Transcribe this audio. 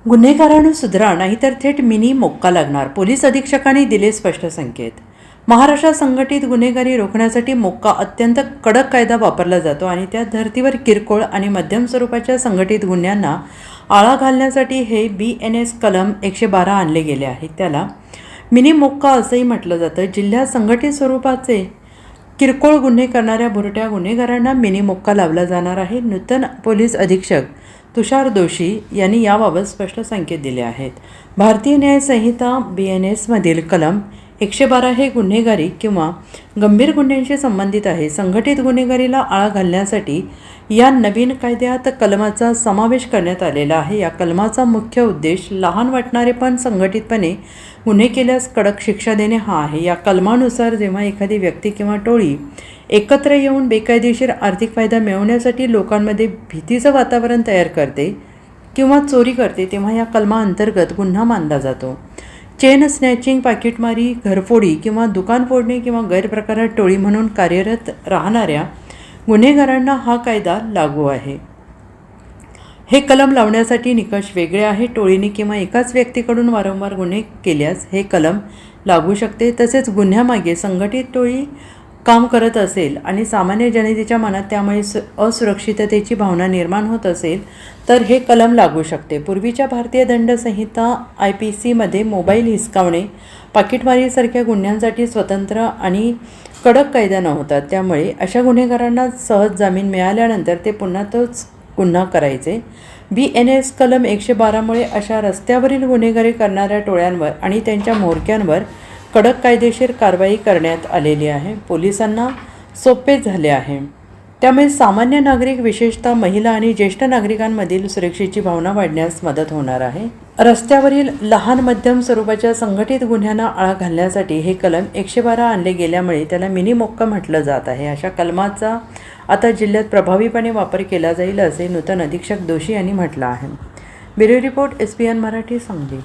गुन्हेगारांनो सुधरा, नाहीतर थेट मिनी मोक्का लागणार. पोलीस अधीक्षकांनी दिले स्पष्ट संकेत. महाराष्ट्रात संघटित गुन्हेगारी रोखण्यासाठी मोक्का अत्यंत कडक कायदा वापरला जातो आणि त्या धर्तीवर किरकोळ आणि मध्यम स्वरूपाच्या संघटित गुन्ह्यांना आळा घालण्यासाठी हे BNS कलम 112 आणले गेले आहे. त्याला मिनी मोक्का असंही म्हटलं जातं. जिल्ह्यात संघटित स्वरूपाचे किरकोळ गुन्हे करणाऱ्या बुरट्या गुन्हेगारांना मिनी मोक्का लावला जाणार आहे. नूतन पोलीस अधीक्षक तुषार दोशी यांनी याबाबत स्पष्ट संकेत दिले आहेत. भारतीय न्याय संहिता BNS मधील कलम 112 हे गुन्हेगारी किंवा गंभीर गुन्ह्यांशी संबंधित आहे. संघटित गुन्हेगारीला आळा घालण्यासाठी या नवीन कायद्यात कलमाचा समावेश करण्यात आलेला आहे. या कलमाचा मुख्य उद्देश लहान वाटणारे पण संघटितपणे गुन्हे केल्यास कडक शिक्षा देणे हा आहे. या कलमानुसार जेव्हा एखादी व्यक्ती किंवा टोळी एकत्र येऊन बेकायदेशीर आर्थिक फायदा मिळवण्यासाठी लोकांमध्ये भीतीचं वातावरण तयार करते किंवा चोरी करते, तेव्हा या कलमाअंतर्गत गुन्हा मानला जातो. चेन स्नॅचिंग, पाकिटमारी, घरफोडी किंवा दुकान फोडणे किंवा गैरप्रकारात टोळी म्हणून कार्यरत राहणाऱ्या गुन्हेगारांना हा कायदा लागू आहे. हे कलम लावण्यासाठी निकष वेगळे आहे. टोळीने किंवा एकाच व्यक्तीकडून वारंवार गुन्हे केल्यास हे कलम लागू शकते. तसेच गुन्ह्यामागे संघटित टोळी काम करत असेल आणि सामान्य जनतेच्या मनात त्यामुळे असुरक्षिततेची भावना निर्माण होत असेल तर हे कलम लागू शकते. पूर्वीच्या भारतीय दंड संहिता IPC मध्ये मोबाईल हिसकावणे, पाकिटमारीसारख्या गुन्ह्यांसाठी स्वतंत्र आणि कडक कायदा नव्हता. त्यामुळे अशा गुन्हेगारांना सहज जामीन मिळाल्यानंतर ते पुन्हा तोच गुन्हा करायचे. BNS कलम 112 मुळे अशा रस्त्यावरील गुन्हेगारी करणाऱ्या टोळ्यांवर आणि त्यांच्या म्होरक्यांवर कडक कायदेशीर कारवाई करण्यात आलेली आहे. पोलिसांना सोपे झाले आहे. त्यामुळे सामान्य नागरिक, विशेषतः महिला आणि ज्येष्ठ नागरिकांमधील सुरक्षेची भावना वाढण्यास मदत होणार आहे. रस्त्यावरील लहान मध्यम स्वरूपाच्या संघटित गुन्ह्यांना आळा घालण्यासाठी हे कलम 112 आणले गेल्यामुळे त्याला मिनी मोक्का म्हटलं जात आहे. अशा कलमाचा आता जिल्ह्यात प्रभावीपणे वापर केला जाईल असे नूतन अधीक्षक दोशी यांनी म्हटलं आहे. Bureau report SPN Marathi, Sangli.